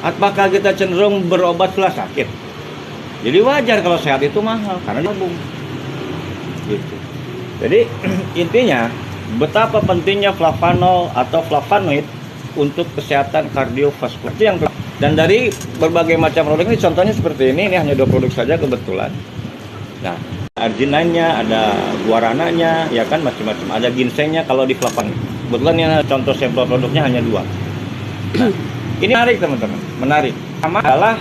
Apakah kita cenderung berobat setelah sakit? Jadi wajar kalau sehat itu mahal karena nabung. Gitu. Jadi intinya betapa pentingnya flavanol atau flavonoid untuk kesehatan kardiovaskular. Itu yang dan dari berbagai macam produk ini contohnya seperti ini hanya 2 produk saja kebetulan. Nah, arginine-nya, ada guarananya, ya kan macam-macam. Ada ginsengnya kalau di flavonoid. Kebetulan ya contoh sampel produknya hanya 2. Nah, ini menarik teman-teman, menarik. Sama adalah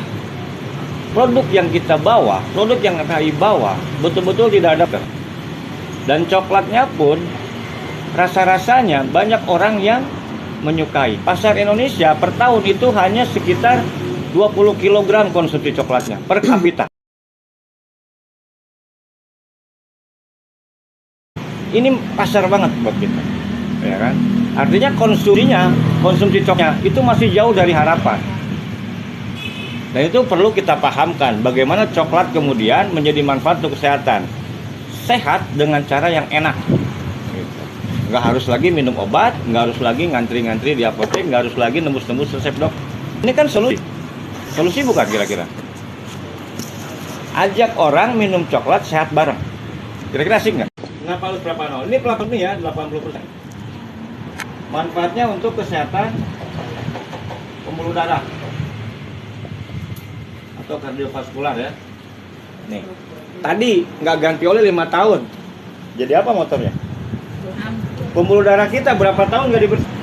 produk yang kita bawa, produk yang KAI bawa, betul-betul tidak ada. Dan coklatnya pun rasa-rasanya banyak orang yang menyukai. Pasar Indonesia per tahun itu hanya sekitar 20 kg konsumsi coklatnya per kapita. Ini pasar banget buat kita, ya kan? Artinya konsumsi coklatnya itu masih jauh dari harapan. Dan itu perlu kita pahamkan bagaimana coklat kemudian menjadi manfaat untuk kesehatan. Sehat dengan cara yang enak. Gitu. Nggak harus lagi minum obat, nggak harus lagi ngantri-ngantri di apotek, nggak harus lagi nembus-nembus resep dok. Ini kan solusi. Solusi bukan kira-kira? Ajak orang minum coklat sehat bareng. Kira-kira asik nggak? Kenapa harus flavanol? Ini flavanol ya 80%. Manfaatnya untuk kesehatan pembuluh darah atau kardiovaskular ya. Nih, tadi nggak ganti oli 5 tahun. Jadi apa motornya? Pembuluh darah kita berapa tahun nggak dibersihkan?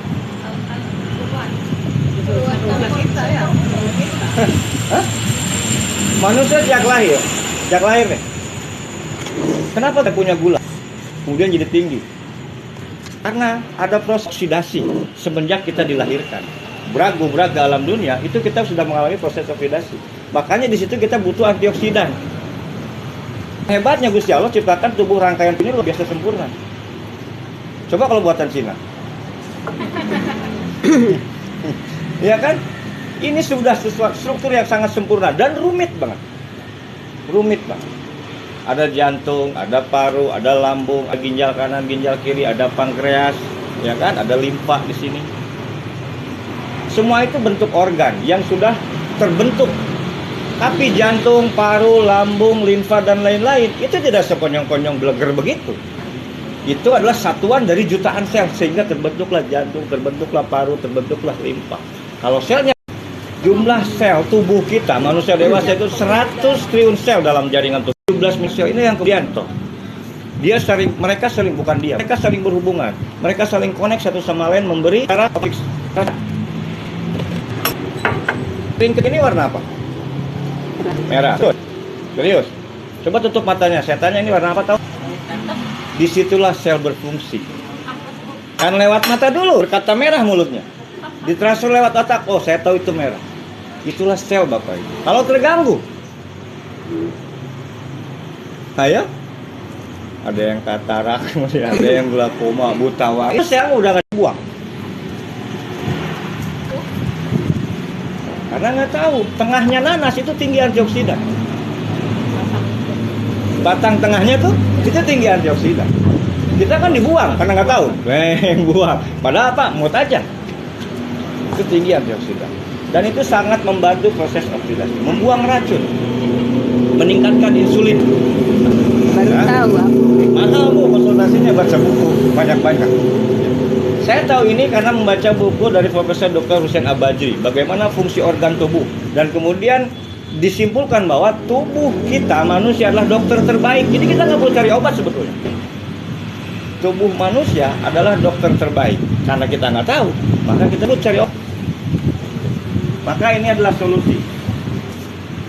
Manusia sejak lahir nih. Kenapa kita punya gula? Kemudian jadi tinggi. Karena ada proses oksidasi semenjak kita dilahirkan. Brag alam dunia itu kita sudah mengalami proses oksidasi. Makanya di situ kita butuh antioksidan. Hebatnya Gusti Allah ciptakan tubuh rangkaian ini luar biasa sempurna. Coba kalau buatan Cina. Ya kan? Ini sudah sesuatu struktur yang sangat sempurna dan rumit banget. Ada jantung, ada paru, ada lambung, ada ginjal kanan, ginjal kiri, ada pankreas, ya kan? Ada limfa di sini. Semua itu bentuk organ yang sudah terbentuk. Tapi jantung, paru, lambung, limfa dan lain-lain itu tidak sekonyong-konyong bleger begitu. Itu adalah satuan dari jutaan sel sehingga terbentuklah jantung, terbentuklah paru, terbentuklah limfa. Kalau selnya jumlah sel tubuh kita manusia dewasa itu 100 triliun sel dalam jaringan tubuh. 17 miliar sel ini yang kemudian mereka saling berhubungan, mereka saling connect satu sama lain, memberi cara ringkit ini warna apa? Merah. Serius. Coba tutup matanya, saya tanya ini warna apa tahu? Disitulah sel berfungsi. Kan lewat mata dulu, berkata merah mulutnya. Ditransfer lewat otak, oh saya tahu itu merah. Itulah sel Bapak Ibu. Kalau terganggu, ayo, ada yang katarak, ada yang glaukoma, buta warna. Itu sel udah nggak dibuang. Karena nggak tahu, tengahnya nanas itu tinggi antioksidan. Batang tengahnya tuh itu tinggi antioksidan. Kita kan dibuang karena nggak tahu, buang. Padahal apa? Mau aja. Itu tinggi antioksidan. Dan itu sangat membantu proses oksidasi, membuang racun, meningkatkan insulin. Baru tahu. Mahal Bu konsultasinya, baca buku banyak-banyak. Saya tahu ini karena membaca buku dari Profesor Dr. Hussein Abadri, bagaimana fungsi organ tubuh, dan kemudian disimpulkan bahwa tubuh kita manusia adalah dokter terbaik. Jadi kita nggak perlu cari obat sebetulnya. Tubuh manusia adalah dokter terbaik. Karena kita nggak tahu, maka kita perlu cari obat. Maka ini adalah solusi.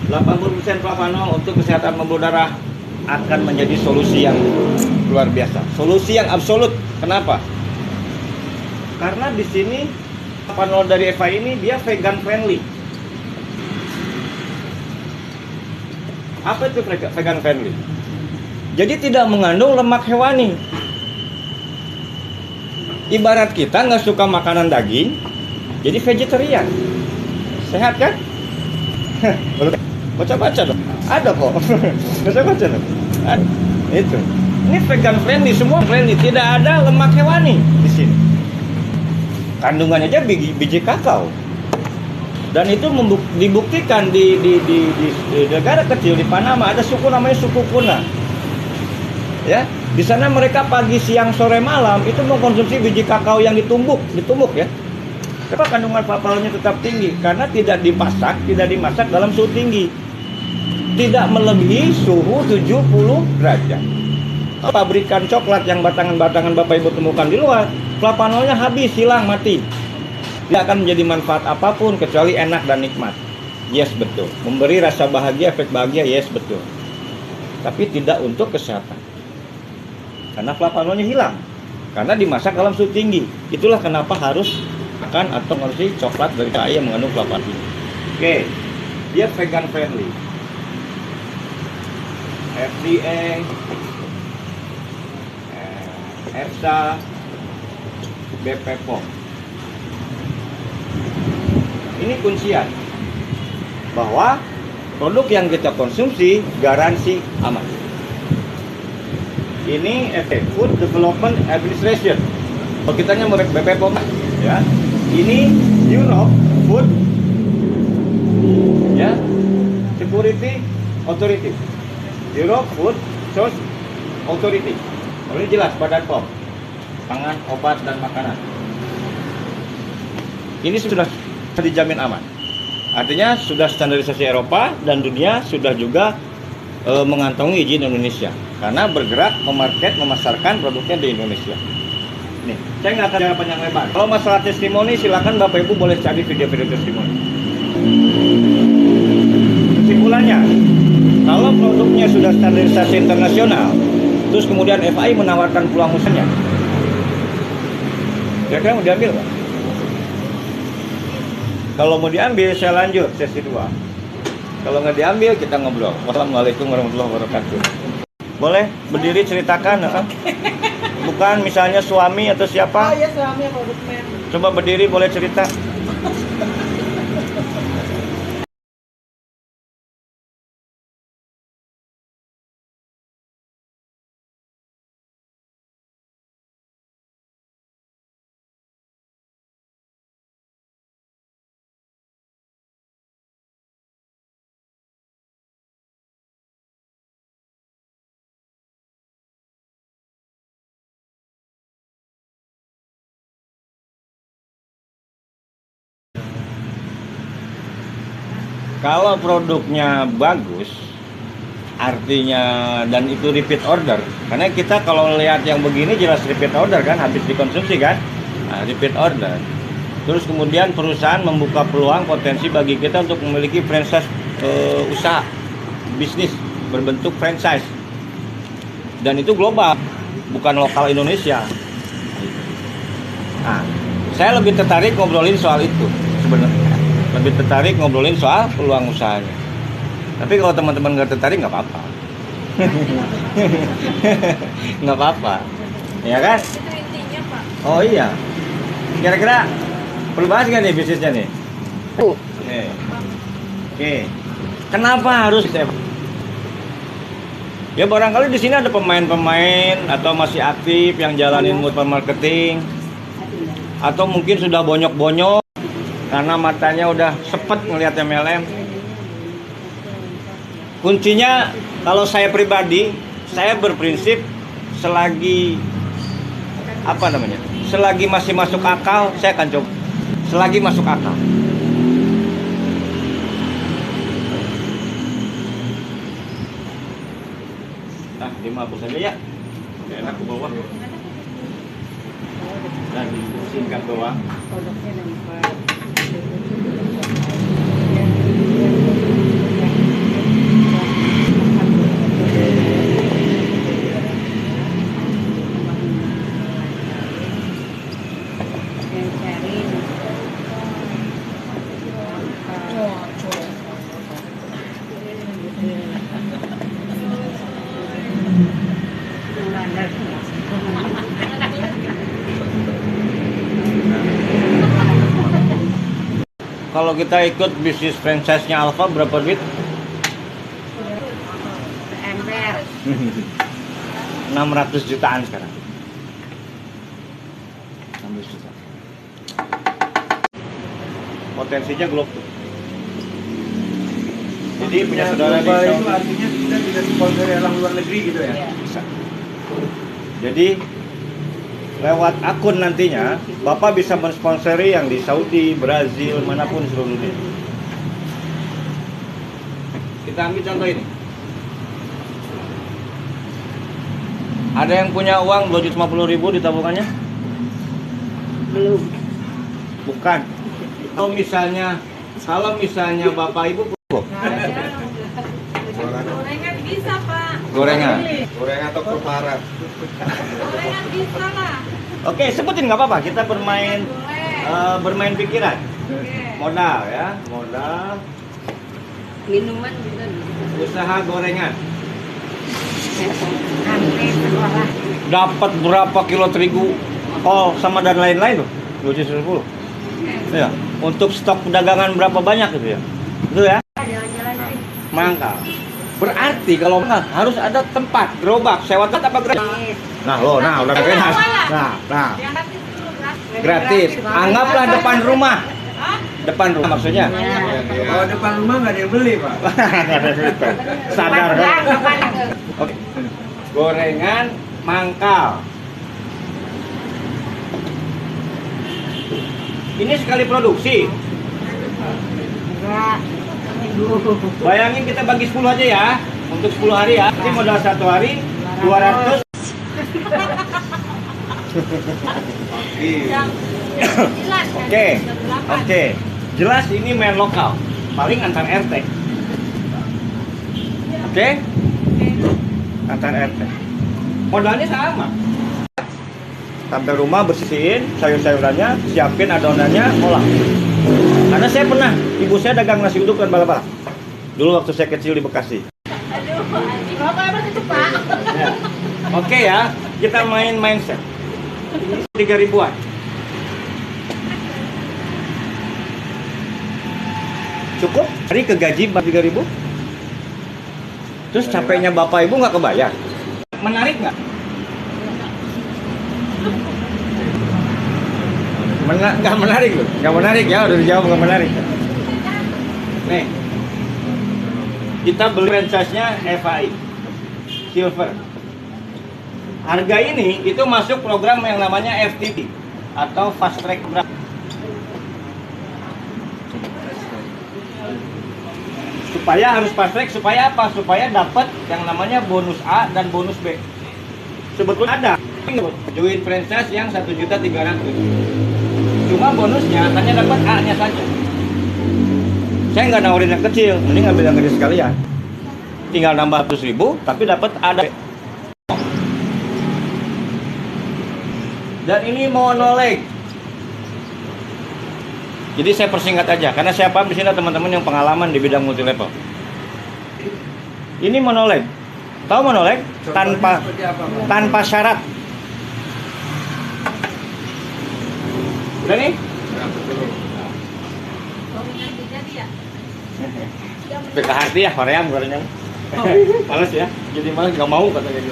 80% flavanol untuk kesehatan pembuluh darah akan menjadi solusi yang luar biasa. Solusi yang absolut. Kenapa? Karena di sini flavanol dari Eva ini dia vegan friendly. Apa itu vegan friendly? Jadi tidak mengandung lemak hewani. Ibarat kita nggak suka makanan daging, jadi vegetarian. Sehat kan? Baca-baca dong. Ada kok. Baca-baca dong. Ada. Itu. Ini vegan friendly, semua friendly. Tidak ada lemak hewani di sini. Kandungannya aja biji kakao. Dan itu dibuktikan di negara kecil di Panama ada suku namanya suku Kuna. Ya, di sana mereka pagi, siang, sore, malam itu mengkonsumsi biji kakao yang ditumbuk ya. Kenapa kandungan flavonoidnya tetap tinggi? Karena tidak dimasak dalam suhu tinggi. Tidak melebihi suhu 70 derajat. Pabrikan coklat yang batangan-batangan Bapak Ibu temukan di luar, flavonoidnya habis, hilang, mati. Tidak akan menjadi manfaat apapun kecuali enak dan nikmat. Yes, betul. Memberi rasa bahagia, efek bahagia, yes, betul. Tapi tidak untuk kesehatan. Karena flavonoidnya hilang. Karena dimasak dalam suhu tinggi. Itulah kenapa harus makan atau mengonsumsi coklat dari kaya yang mengandung flavonoid. Oke, dia vegan friendly. FDA, EFSA, BPOM. Ini kuncian bahwa produk yang kita konsumsi garansi aman. Ini Food Development Administration. Kalau kita nyamuk BPOM, ya. Ini Europe Food, ya, Security Authority. Europe Food Source Authority. Ini jelas Badan POM, pangan, obat dan makanan. Ini sudah dijamin aman. Artinya sudah standarisasi Eropa dan dunia sudah juga mengantongi izin Indonesia karena bergerak memasarkan produknya di Indonesia. Nih, saya nggak akan panjang lebar. Kalau masalah testimoni, silakan Bapak Ibu boleh cari video-video testimoni. Kesimpulannya, kalau produknya sudah standarisasi internasional, terus kemudian FAI menawarkan peluang usahanya, kira-kira mau diambil nggak? Kalau mau diambil, saya lanjut sesi 2. Kalau nggak diambil, kita ngobrol. Wassalamualaikum warahmatullahi wabarakatuh. Boleh berdiri ceritakan, kan? Bukan misalnya suami atau siapa? Oh iya, suami produknya. Coba berdiri, boleh cerita. Kalau produknya bagus, artinya dan itu repeat order. Karena kita kalau lihat yang begini jelas repeat order kan, habis dikonsumsi kan, nah, repeat order. Terus kemudian perusahaan membuka peluang potensi bagi kita untuk memiliki franchise usaha bisnis berbentuk franchise. Dan itu global, bukan lokal Indonesia. Nah, saya lebih tertarik ngobrolin soal itu sebenarnya. Lebih tertarik ngobrolin soal peluang usahanya. Tapi kalau teman-teman nggak tertarik nggak apa-apa. Nggak apa-apa, ya kan? Itu intinya, Pak. Oh iya. Kira-kira perlu bahas nggak nih bisnisnya nih? Oke. Kenapa harus ya barangkali di sini ada pemain-pemain atau masih aktif yang jalanin multi marketing, atau mungkin sudah bonyok-bonyok karena matanya udah sepet ngelihat MLM. Kuncinya kalau saya pribadi, saya berprinsip selagi selagi masih masuk akal, saya akan coba. Selagi masuk akal. Nah, 50 saja ya. Enak ke bawah. Dan singkat doang. Produknya nampak. Kalau kita ikut bisnis franchise-nya Alfa berapa duit? Ember. 600 jutaan sekarang. 600 juta. Potensinya global. Jadi punya saudara di global itu Saudi. artinya kita tidak sponsori orang luar negeri gitu ya? Iya. Bisa. Jadi lewat akun nantinya Bapak bisa mensponsori yang di Saudi, Brazil, manapun di seluruh dunia. Kita ambil contoh ini. Ada yang punya uang 250.000 di tabungannya? Belum. Bukan. Kalau misalnya Bapak Ibu Gorengan bisa, Pak. gorengan. Goreng atau perparah? Gorengan bisa lah. Oke, sebutin nggak apa-apa. Kita bermain Boleh. bermain pikiran. Oke. Modal ya, modal Minuman juga bisa. usaha gorengan. Antri sekolah. Dapat berapa kilo terigu? Oh, sama dan lain-lain tuh. 210. Ya, untuk stok dagangan berapa banyak gitu ya? Itu ya. Jalan-jalan sih. Mangkal. Berarti kalau mangkal harus ada tempat, gerobak, sewa tempat apa gratis? Nah, udah gratis. Nah, Yang gratis dulu, gratis. Anggaplah depan rumah. Depan rumah maksudnya. Kalau depan rumah nggak ada yang beli, Pak. Sadar kan? Oke. Gorengan mangkal. Ini sekali produksi. Enggak. Bayangin kita bagi 10 aja ya. Untuk 10 hari ya. Nanti modal 1 hari 200. Jelas kan? Oke. Jam 8. Oke. Jelas ini main lokal. Paling antar RT. Oke? Antar RT. Modalnya sama. Sampai rumah bersihin sayur-sayurannya, siapin adonannya, olah. Karena saya pernah, ibu saya dagang nasi uduk dan balap-balap. Dulu waktu saya kecil di Bekasi. Aduh, anjing. Bapak emang itu, Pak. Ya. Oke ya, kita main mindset. 3.000-an. Cukup? Hari ke gaji 3.000? Terus capeknya bapak ibu nggak kebayar? Menarik nggak? Nggak menarik loh, nggak menarik ya, udah dijawab nggak menarik. Nih, kita beli franchise-nya FAI Silver. Harga ini itu masuk program yang namanya FTP atau Fast Track Program. Supaya harus fast track, supaya apa? Supaya dapat yang namanya bonus A dan bonus B. Sebetulnya ada join franchise yang 1.300.000. Cuma bonusnya hanya dapat A-nya saja. Saya nggak nawarin yang kecil, mending ngambil yang gede sekalian. Tinggal nambah 100.000, tapi dapat A dan B. Dan ini monoleg. Jadi saya persingkat aja, karena saya paham di sini ada teman-teman yang pengalaman di bidang multi level. Ini monoleg. Tahu monoleg? Tanpa syarat. Udah nih? Gorengan jadi ya? Ke hati ya, hoream gorengan. Males ya, jadi males nggak mau katanya gitu.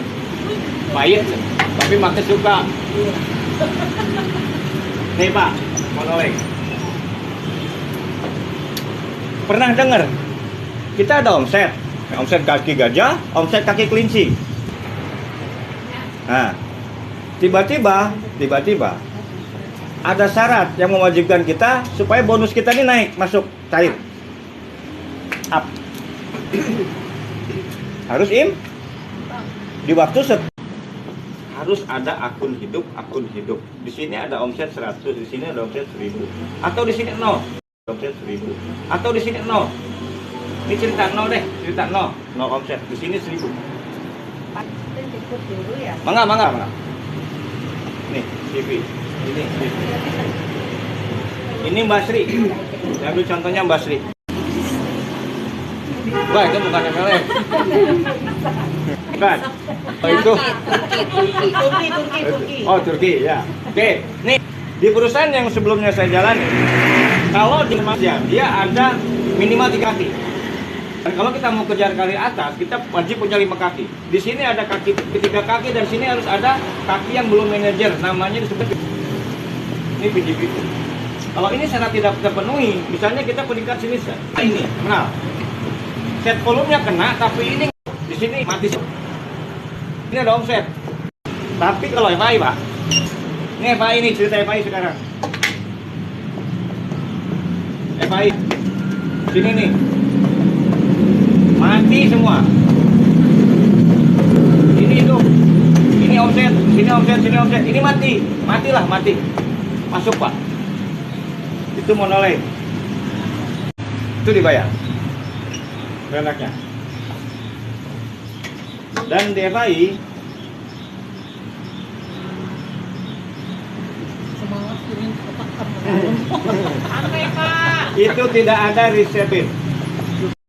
Pahit, tapi makin suka. Nih Pak, monoleg. Pernah dengar? Kita ada omset kaki gajah, omset kaki kelinci. Nah, tiba-tiba ada syarat yang mewajibkan kita supaya bonus kita ini naik, masuk cair, up. Harus di waktu harus ada akun hidup. Di sini ada omset 100, di sini ada omset 1.000, atau di sini 0. Omset 1.000 atau di sini 0. Ini cerita 0 deh, cerita 0 omset. Di sini 1.000. Pak, kita ikut dulu ya. Mangga. Nih, TV. Ini TV. Ini Mbak Sri. Saya ambil contohnya Mbak Sri. Wah, itu bukan MLM. Bukan. Oh, itu. Turki. Oh, Turki ya. Oke, nih di perusahaan yang sebelumnya saya jalani, kalau di Malaysia dia ada minimal 3 kaki. Dan kalau kita mau kejar karir atas, kita wajib punya 5 kaki. Di sini ada kaki 3 kaki, dan sini harus ada kaki yang belum manajer, namanya disebut ini PGP. Kalau ini syarat tidak terpenuhi, misalnya kita peningkat sini ini, kenal. set volumenya kena, tapi ini di sini mati. Ini ada omset. Tapi kalau FI Pak, ini FI ini cerita FI sekarang. FI sini nih mati semua. Ini omset, sini omset, sini omset. Ini matilah mati. Masuk Pak. Itu monolith. Itu dibayar. Renaknya. Dan DFI Semangat kirim kotak kamu. Sampai Pak. itu tidak ada reservin.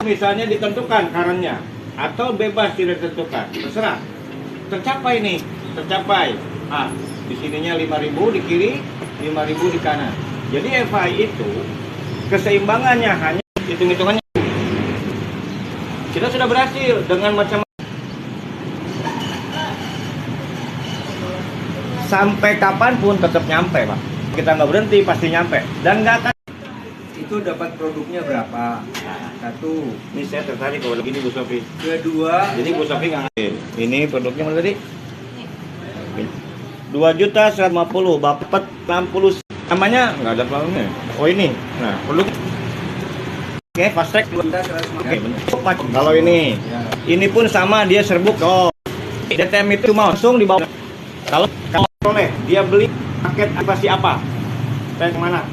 Misalnya ditentukan karannya atau bebas tidak ditentukan, terserah. Tercapai nih, tercapai. Di sininya 5.000 di kiri, 5.000 di kanan. Jadi FI itu keseimbangannya hanya hitung-hitungannya. Kita sudah berhasil dengan macam sampai kapanpun tetap nyampe Pak. Kita nggak berhenti pasti nyampe dan nggak akan. Itu dapat produknya berapa? Satu. Ini saya tertarik kalau begini Bu Sofi. Kedua, Jadi Bu Sofi nggak ngasih. Ini produknya mana tadi? 2.150.000 dapat 60. Namanya nggak ada pelangnya. Oh ini. Nah produk. Oke, fast track. kita 150. Oke, bener. Kalau ini pun sama dia serbuk. Oh, DTM itu cuma langsung dibawa. Kalau boleh dia beli paket pasti apa? Kayak kemana?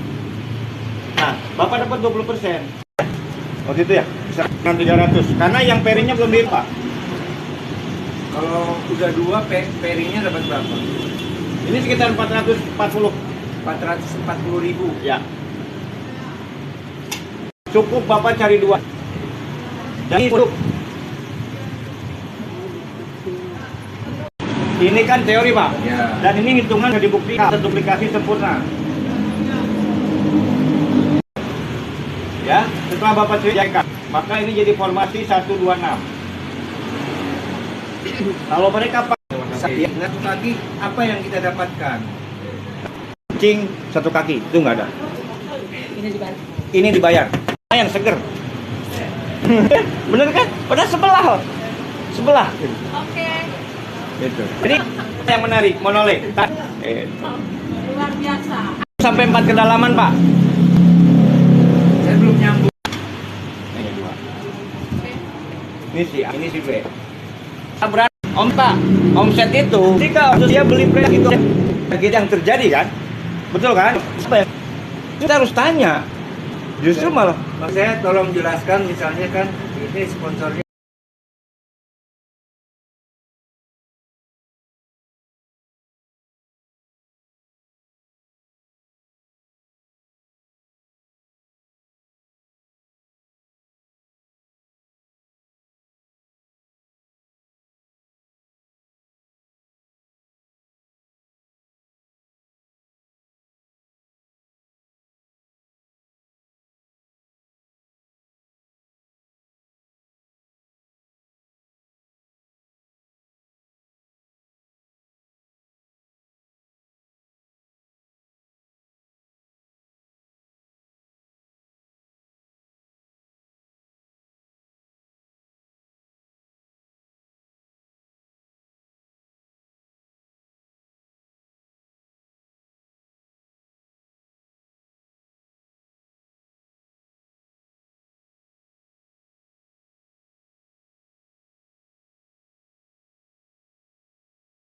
Nah, Bapak dapat 20%. Waktu itu ya, bisa 300. Karena yang perinya belum di Pak. Kalau udah dua, pairingnya dapat berapa? Ini sekitar 440. 440.000. Ya. Cukup Bapak cari dua. Dan produk. Ini kan teori Pak. Ya. Dan ini hitungan sudah dibuktikan duplikasi sempurna. Ya, setelah Bapak cek, maka ini jadi formasi 126. Kalau mereka pakai Satu kaki, apa yang kita dapatkan? kucing satu kaki, itu nggak ada. Ini dibalik. Ini dibayar. Lumayan seger. Bener kan? Padahal sebelah. Sebelah. Oke. Gitu. Jadi yang menarik, monolith. Luar biasa. Sampai 4 kedalaman, Pak. Saya belum nyambung. Ini dua. Oke. Ini si B. Berat omset itu jika dia beli press itu yang terjadi kan? Betul kan? Apa ya? Kita harus tanya. Justru malah Mas saya tolong jelaskan misalnya kan ini sponsornya